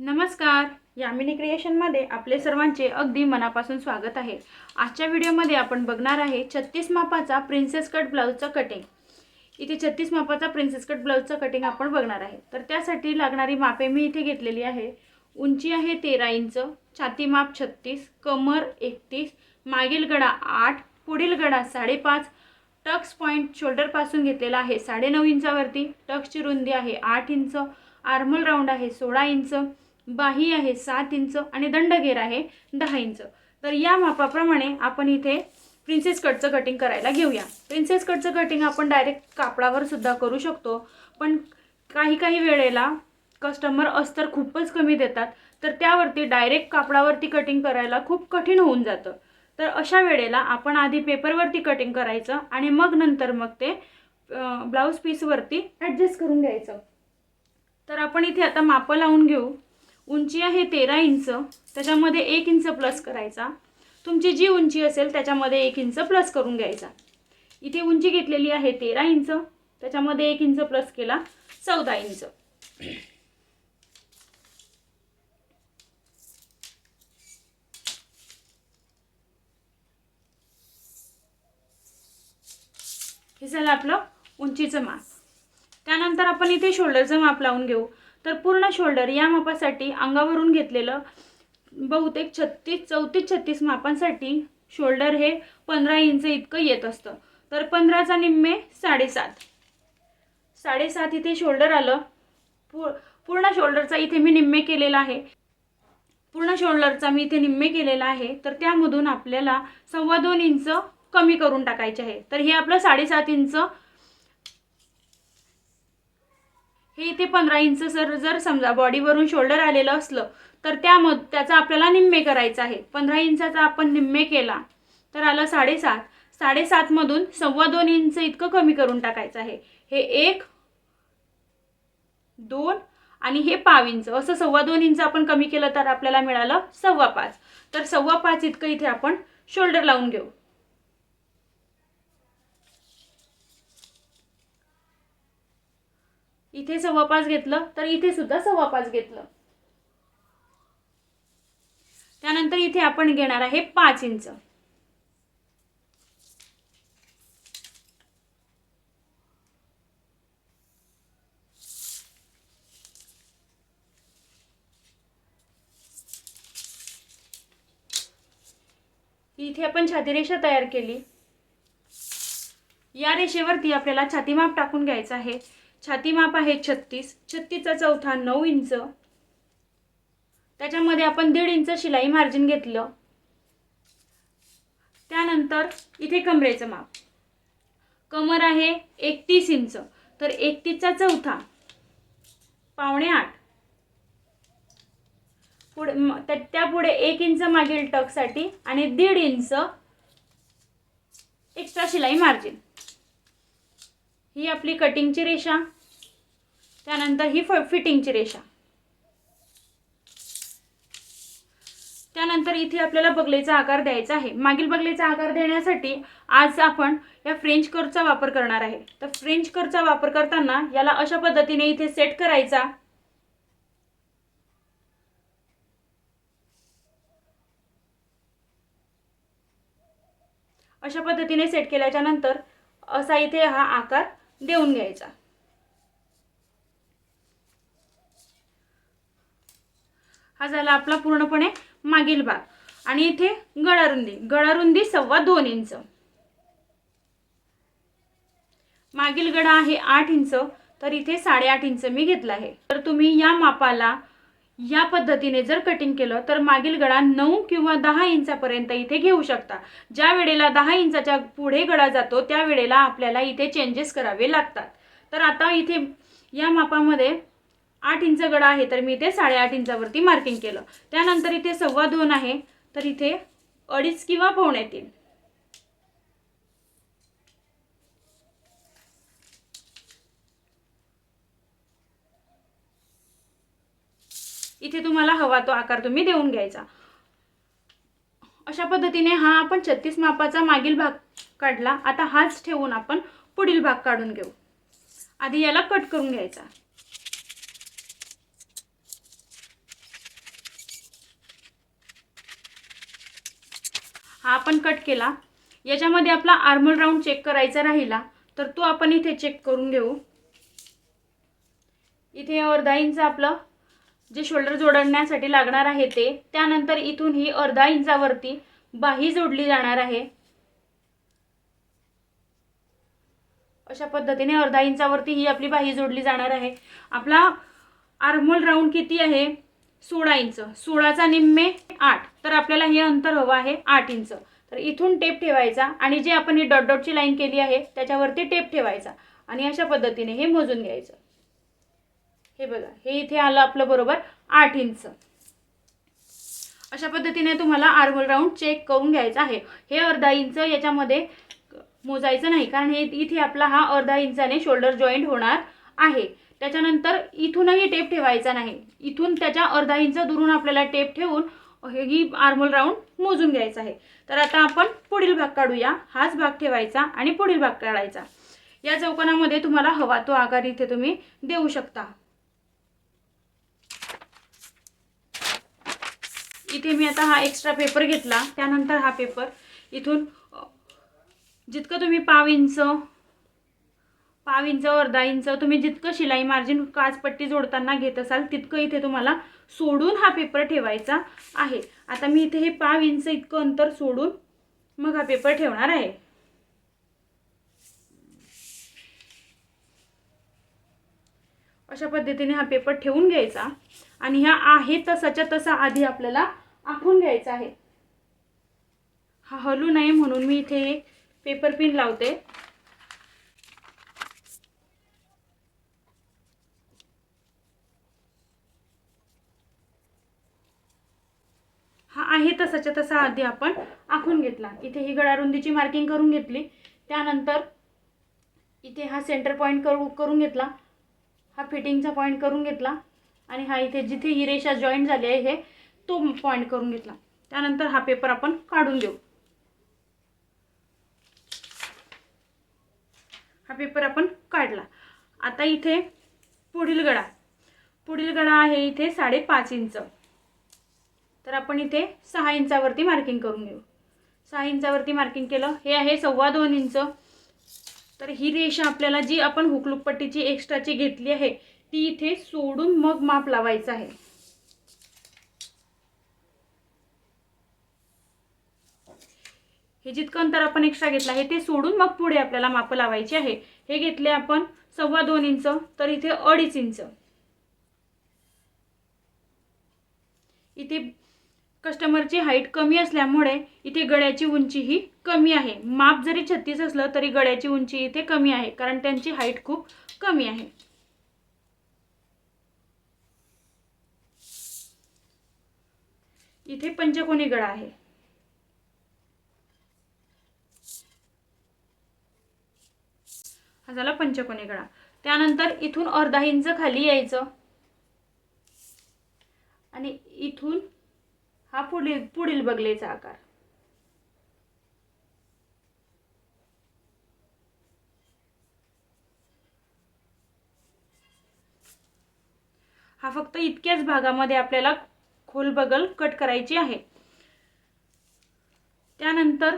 नमस्कार, यामिनी क्रिएशनमध्ये आपले सर्वांचे अगदी मनापासून स्वागत आहे। आजच्या व्हिडिओमध्ये आपण बघणार आहे 36 मापाचा प्रिन्सेस कट ब्लाउजचा कटिंग। इथे 36 मापाचा प्रिन्सेस कट ब्लाउजचा कटिंग आपण बघणार आहे। तर त्यासाठी लागणारी मापे मी इथे घेतलेली आहे। उंची आहे 13 इंच, छाती माप 36, कमर 31, मागील गळा 8, पुढील गळा 5.5, टक्स पॉइंट शोल्डर पासून घेतलेला आहे 9.5 इंचावरती, टक्सची रुंदी आहे 8 इंच, आर्मल राउंड आहे 16 इंच, बाही आहे 7 इंच आणि दंडघेर आहे 10 इंच। तर या मापाप्रमाणे आपण इथे प्रिन्सेस कटचं कटिंग करायला घेऊया। प्रिन्सेस कटचं कटिंग आपण डायरेक्ट कापडावर सुद्धा करू शकतो, पण काही वेळेला कस्टमर अस्तर खूपच कमी देतात, तर त्यावरती डायरेक्ट कापडावरती कटिंग करायला खूप कठीण होऊन जातं। तर अशा वेळेला आपण आधी पेपरवरती कटिंग करायचं आणि नंतर ते ब्लाउज पीसवरती ॲडजस्ट करून घ्यायचं। तर आपण इथे आता माप लावून घेऊ। उंची आहे 13 इंच, त्याच्यामध्ये 1 इंच प्लस करायचा। तुमची जी उंची असेल त्याच्यामध्ये 1 इंच प्लस करून घ्यायचा। इथे उंची घेतलेली आहे 13 इंच, त्याच्यामध्ये 1 इंच प्लस केला 14 इंच। हे झालं आपलं उंचीचं माप। त्यानंतर आपण इथे शोल्डरचं माप लावून घेऊ। तर पूर्ण शोल्डर या मापासाठी अंगावरून घेतलेलं बहुतेक 34-36 मापांसाठी शोल्डर हे 15 इंच इतकं येत असतं। तर 15चा निम्मे 7.5 इथे शोल्डर आलं। पूर्ण शोल्डरचा इथे मी निम्मे केलेला आहे। तर त्यामधून आपल्याला 2.25 इंच कमी करून टाकायचे आहे। तर हे आपलं 7.5 इंच, हे इथे 15 इंच जर समजा बॉडीवरून शोल्डर आलेलं असलं तर त्याचा आपल्याला निम्मे करायचं आहे। 15 इंचाचा आपण निम्मे केला तर आलं 7.5। 7.5 मधून 2.25 इंच इतकं कमी करून टाकायचं आहे। हे 1, 2 आणि हे 5 इंच, असं 2.25 इंच आपण कमी केलं तर आपल्याला मिळालं 5.25। तर 5.25 इतकं इथे आपण शोल्डर लावून घेऊ। इथे 5.25 घेतलं तर इथे सुद्धा 5.25 घेतलं। त्यानंतर इथे आपण घेणार आहे 5 इंच। इथे आपण छाती रेषा तयार केली। या रेषेवरती आपल्याला छाती माप टाकून घ्यायचं आहे। छाती माप आहे 36, 36चा चौथा 9 इंच, त्याच्यामध्ये आपण 1.5 इंच शिलाई मार्जिन घेतलं। त्यानंतर इथे कमरेचं माप, कमर आहे 31 इंच, तर 31चा चौथा 7.25, त्यापुढे 1 इंच मागील टक्ससाठी आणि 1.5 इंच एक्स्ट्रा शिलाई मार्जिन। ही आपली कटिंगची रेषा, त्यानंतर ही फिटिंगची रेषा। त्यानंतर इथे आपल्याला बगलेचा आकार द्यायचा आहे। मागील बगलेचा आकार देण्यासाठी आज आपण या फ्रेंच कर्वचा वापर करणार आहे। तर फ्रेंच कर्वचा वापर करताना याला अशा पद्धतीने इथे सेट करायचा। अशा पद्धतीने सेट केल्याच्या नंतर असा इथे हा आकार देऊन घ्यायचा। हा झाला आपला पूर्णपणे मागील भाग। आणि इथे गळारुंदी 2.25 इंच, मागील गळा आहे 8 इंच, तर इथे 8.5 इंच मी घेतला आहे। तर तुम्ही या मापाला या पद्धतीने जर कटिंग केलं तर मागील गळा 9 किंवा 10 इंचापर्यंत इथे घेऊ शकता। ज्या वेळेला 10 इंचाच्या पुढे गळा जातो त्या वेळेला आपल्याला इथे चेंजेस करावे लागतात। तर आता इथे या मापामध्ये 8 इंच गळा आहे, तर मी इथे 8.5 इंचावरती मार्किंग केलं। त्यानंतर इथे 2.25 आहे, तर इथे 2.5 किंवा 2.25। इथे तुम्हाला हवा तो आकार तुम्ही देऊन घ्यायचा। अशा पद्धतीने हा आपण 36 मापाचा मागील भाग काढला। आता हाच ठेवून आपण पुढील भाग काढून घेऊ। आधी याला कट करून घ्यायचा। हा आपण कट केला. याच्यामध्ये आपला आर्महोल राऊंड चेक करायचा राहिला तर तो आपण इथे चेक करून घेऊ. इथे अर्धा इंच आपलं जे शोल्डर जोडण्यासाठी लागणार आहे ते, त्यानंतर इथून ही अर्धा इंचावरती बाही जोडली जाणार आहे. अशा पद्धतीने अर्धा इंचावरती ही आपली बाही जोडली जाणार आहे. आपला आर्महोल राऊंड किती आहे? 16 इंच. 16चा निम्मे 8, तर आपल्याला हे अंतर हवं आहे 8 इंच. तर इथून टेप ठेवायचा आणि जे आपण ही डॉट डॉटची लाईन केली आहे त्याच्यावरती टेप ठेवायचा आणि अशा पद्धतीने हे मोजून घ्यायचं. हे बघा, हे इथे आलं आपलं बरोबर 8 इंच. अशा पद्धतीने तुम्हाला आर्महोल राऊंड चेक करून घ्यायचा आहे. हे अर्धा इंच याच्यामध्ये मोजायचं नाही, कारण हे इथे आपला हा अर्धा इंचाने शोल्डर जॉईंट होणार आहे. त्याच्यानंतर इथूनही टेप ठेवायचा नाही. इथून त्याच्या अर्धा इंच दुरून आपल्याला टेप ठेवून ही आर्महोल राऊंड मोजून घ्यायचा आहे. तर आता आपण पुढील भाग काढूया. हाच भाग ठेवायचा आणि पुढील भाग काढायचा. या चौकोनामध्ये तुम्हाला हवा तो आकार इथे तुम्ही देऊ शकता. इथे मी आता हा एक्स्ट्रा पेपर घेतला. त्यानंतर हा पेपर इथून जितकं तुम्ही पाव इंच, अर्धा इंच तुम्ही जितकं शिलाई मार्जिन काचपट्टी जोडताना घेत असाल तितकं इथे तुम्हाला सोडून हा पेपर ठेवायचा आहे. आता मी इथे हे पाव इंच इतकं अंतर सोडून मग हा पेपर ठेवणार आहे. अशा पद्धतीने हा पेपर ठेवून घ्यायचा आणि ह्या आहे तसाच्या तसा आधी आपल्याला आखून घ्यायचा आहे. हा हलू नये म्हणून मी इथे एक पेपर पिन लावते. हा आहे तसाच्या तसा आधी आपण आखून घेतला. इथे ही गळा रुंदीची मार्किंग करून घेतली. त्यानंतर इथे हा सेंटर पॉईंट करून घेतला. हा फिटिंगचा पॉईंट करून घेतला आणि हा इथे जिथे ही रेषा जॉईंट झाली आहे हे तो पॉईंट करून घेतला. त्यानंतर हा पेपर आपण काढून देऊ. हा पेपर आपण काढला. आता इथे पुढील गळा आहे इथे 5.5 इंच. तर आपण इथे 6 इंचावरती मार्किंग करून घेऊ. 6 इंचावरती मार्किंग केलं. हे आहे 2.25 इंच. तर ही रेषा आपल्याला जी आपण हुकलूक पट्टीची एक्स्ट्राची घेतली आहे ती इथे सोडून मग माप लावायचं आहे. हे जितकं अंतर आपण एक्स्ट्रा घेतलं आहे ते सोडून मग पुढे आपल्याला माप लावायची आहे. हे घेतले आपण 2.25 इंच, तर इथे 2.5 इंच. इथे कस्टमरची हाईट कमी असल्यामुळे इथे गळ्याची उंची ही कमी आहे. माप जरी 36 असलं तरी गळ्याची उंची इथे कमी आहे, कारण त्यांची हाईट खूप कमी आहे. इथे पंचकोनी गळा आहे. हा झाला पंचकोनी गळा. त्यानंतर इथून अर्धा इंच खाली यायचं आणि इथून हा पुढील बगलेचा आकार. हा फक्त इतक्याच भागामध्ये आपल्याला खोल बगल कट करायची आहे. त्यानंतर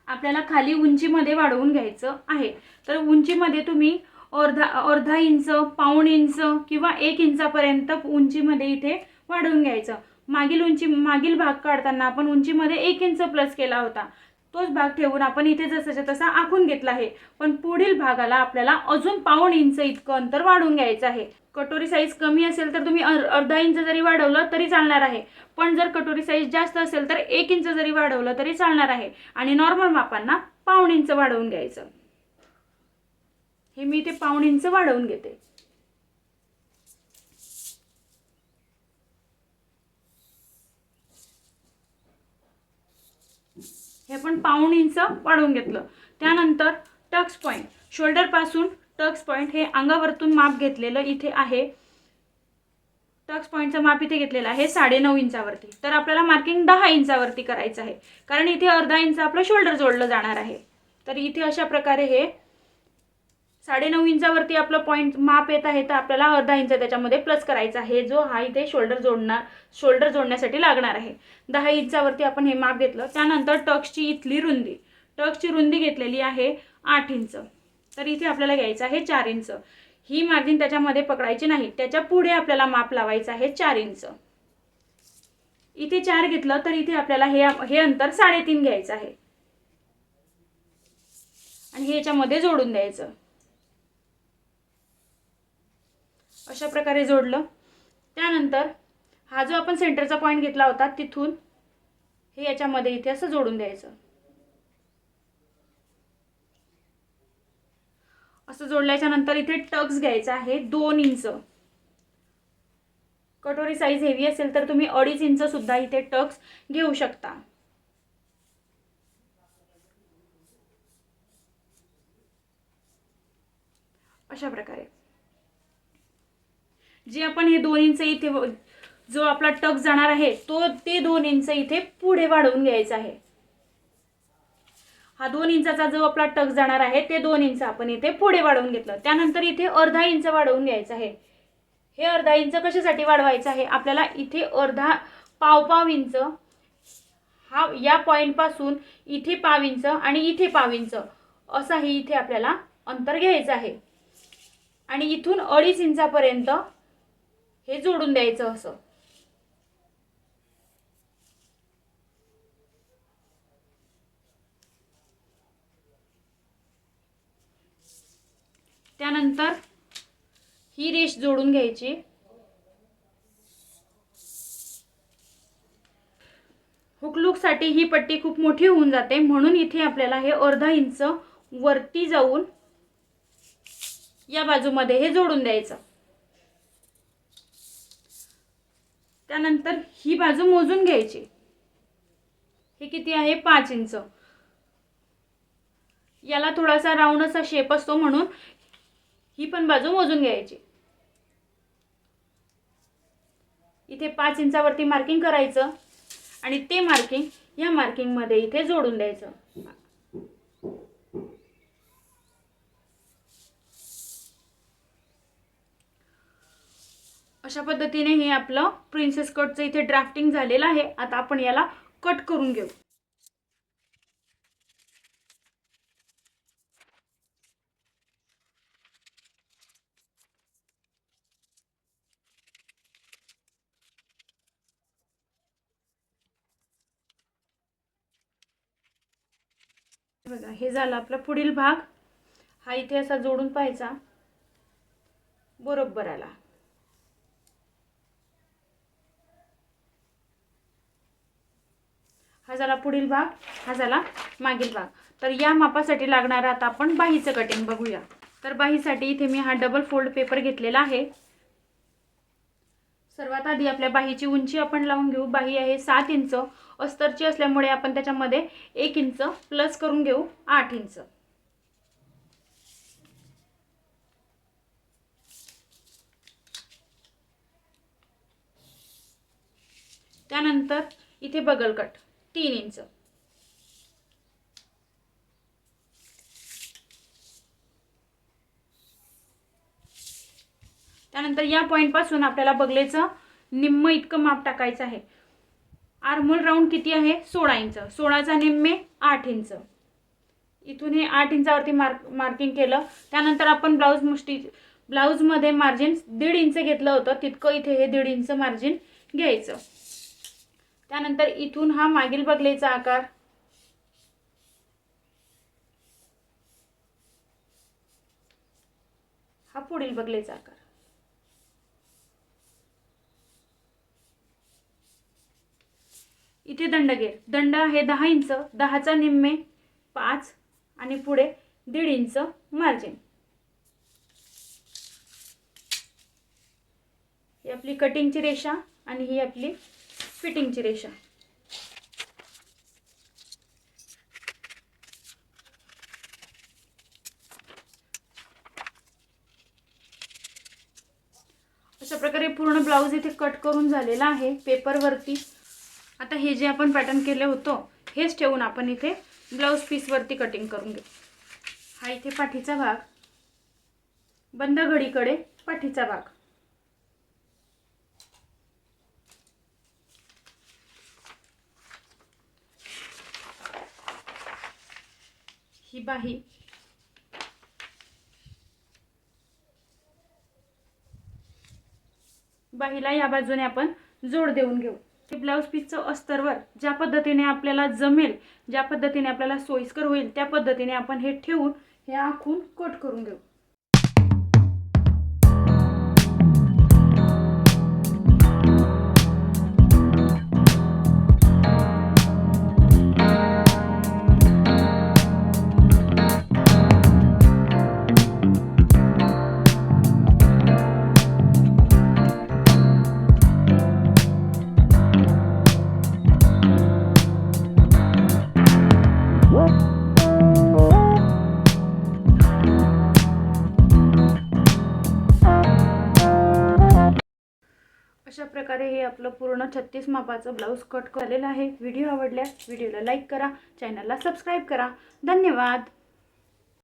आपल्याला खाली उंचीमध्ये वाढवून घ्यायचं आहे. तर उंचीमध्ये तुम्ही अर्धा इंच, पाऊण इंच किंवा 1 इंचापर्यंत उंचीमध्ये इथे वाढवून घ्यायचं. मागील भाग काढताना आपण उंचीमध्ये 1 इंच प्लस केला होता. तोच भाग ठेवून आपण इथे जसाच्या तसा आखून घेतला आहे. पण पुढील भागाला आपल्याला अजून पाऊण इंच इतकं अंतर वाढवून घ्यायचं आहे. कटोरी साईज कमी असेल तर तुम्ही अर्धा इंच जरी वाढवलं तरी चालणार आहे. पण जर कटोरी साईज जास्त असेल तर 1 इंच जरी वाढवलं तरी चालणार आहे. आणि नॉर्मल मापांना पाऊण इंच वाढवून घ्यायचं. हे मी इथे पाऊण इंच वाढवून घेते. हे पण पाऊण इंच वाढवून घेतलं. त्यानंतर टक्स पॉईंट, शोल्डर पासून टक्स पॉईंट हे अंगावरतून माप घेतलेलं इथे आहे. टक्स पॉईंटचं माप इथे घेतलेलं आहे 9.5 इंचावरती. तर आपल्याला मार्किंग 10 इंचावरती करायचं आहे, कारण इथे अर्धा इंच आपलं शोल्डर जोडलं जाणार आहे. तर इथे अशा प्रकारे हे 9.5 इंचावरती आपलं पॉईंट माप येत आहे, तर आपल्याला अर्धा इंच त्याच्यामध्ये प्लस करायचा आहे, जो हा इथे शोल्डर जोडण्यासाठी लागणार आहे. 10 इंचावरती आपण हे माप घेतलं. त्यानंतर टक्सची इथली रुंदी घेतलेली आहे 8 इंच. तर इथे आपल्याला घ्यायचं आहे 4 इंच. ही मार्जिन त्याच्यामध्ये पकडायची नाही, त्याच्या पुढे आपल्याला माप लावायचं आहे 4 इंच. इथे 4 घेतलं तर इथे आपल्याला हे अंतर 3.5 घ्यायचं आहे आणि हे याच्यामध्ये जोडून द्यायचं. अशा प्रकारे जोडलं. त्यानंतर हा जो आपण सेंटरचा पॉईंट घेतला होता तिथून हे याच्यामध्ये इथे असं जोडून द्यायचं. असं जोडल्याच्या नंतर इथे टक्स घ्यायचा आहे 2 इंच. कटोरी साईज हेवी असेल तर तुम्ही 2.5 इंच सुद्धा इथे टक्स घेऊ शकता. अशा प्रकारे जे आपण हे 2 इंच इथे जो आपला टक्स जाणार आहे ते 2 इंच इथे पुढे वाढवून घ्यायचा आहे. हा 2 इंचाचा जो आपला टक्स जाणार आहे ते 2 इंच आपण इथे पुढे वाढवून घेतलं. त्यानंतर इथे अर्धा इंच वाढवून घ्यायचं आहे. हे अर्धा इंच कशासाठी वाढवायचं आहे, आपल्याला इथे पाव इंच हा या पॉइंट पासून इथे पाव इंच आणि इथे पाव इंच असं हे इथे आपल्याला अंतर घ्यायचं आहे आणि इथून 2.5 इंचापर्यंत हे जोडून द्यायचं असं. त्यानंतर ही रेष जोडून घ्यायची. हुकलूकसाठी ही पट्टी खूप मोठी होऊन जाते, म्हणून इथे आपल्याला हे अर्धा इंच वरती जाऊन या बाजूमध्ये हे जोडून द्यायचं. त्यानंतर ही बाजू मोजून घ्यायची. हे किती आहे 5 इंच. याला थोडासा राऊंड असा शेप असतो म्हणून ही पण बाजू मोजून घ्यायची. इथे 5 इंचावरती मार्किंग करायचं आणि ते मार्किंग या मार्किंग मध्ये इथे जोडून द्यायचं. अशा पद्धतीने हे आपलं प्रिन्सेस कटचं इथे ड्राफ्टिंग झालेलं आहे. आता आपण याला कट करून घेऊ. बघा हे झालं आपला पुढील भाग. हा इथे असा जोडून पाहायचा, बरोबर आला. हा झाला पुढील भाग, हा झाला मागील भाग. तर या मापासाठी लागणारा आता आपण बाहीचं कटिंग बघूया. तर बाहीसाठी इथे मी हा डबल फोल्ड पेपर घेतलेला आहे. सर्वात आधी आपल्या बाहीची उंची आपण लावून घेऊ. बाही आहे 7 इंच. अस्तरची असल्यामुळे आपण त्याच्यामध्ये 1 इंच प्लस करून घेऊ 8 इंच. त्यानंतर इथे बगल कट 3 इंच. त्यानंतर या पॉइंट पासून आपल्याला बगलेचं निम्म इतकं माप टाकायचं आहे. आर्महोल राऊंड किती आहे 16 इंच. 16चा निम्मे 8 इंच. इथून हे 8 इंचावरती मार्किंग केलं. त्यानंतर आपण ब्लाउज मध्ये मार्जिन 1.5 इंच घेतलं होतं, तितकं इथे हे 1.5 इंच मार्जिन घ्यायचं. त्यानंतर इथून हा मागील बगलेचा आकार, हा पुढील बगलेचा आकार. इथे दंड आहे 10 इंच. 10चा निम्मे 5 आणि पुढे 1.5 इंच मार्जिन. ही आपली कटिंगची रेषा आणि ही आपली फिटिंगची रेषा. अशा प्रकारे पूर्ण ब्लाउज इथे कट करून झालेला आहे पेपरवरती. आता हे जे आपण पॅटर्न केले होतं हेच ठेवून आपण इथे ब्लाउज पीस वरती कटिंग करून घेऊ. हा इथे पाठीचा भाग, बंद घडीकडे पाठीचा भाग. ही बाही, बाहीला या बाजूने आपण जोड देऊन घेऊ. ब्लाऊज पीसचं अस्तरवर ज्या पद्धतीने आपल्याला जमेल, ज्या पद्धतीने आपल्याला सोयीस्कर होईल त्या पद्धतीने आपण हे ठेवून हे आखून कट करून घेऊ. अशा प्रकारे हे आपलं पूर्ण 36 मापाचं ब्लाऊज कट झालेलं आहे. व्हिडिओ आवडल्यास व्हिडिओला लाईक करा, चॅनलला सबस्क्राईब करा. धन्यवाद.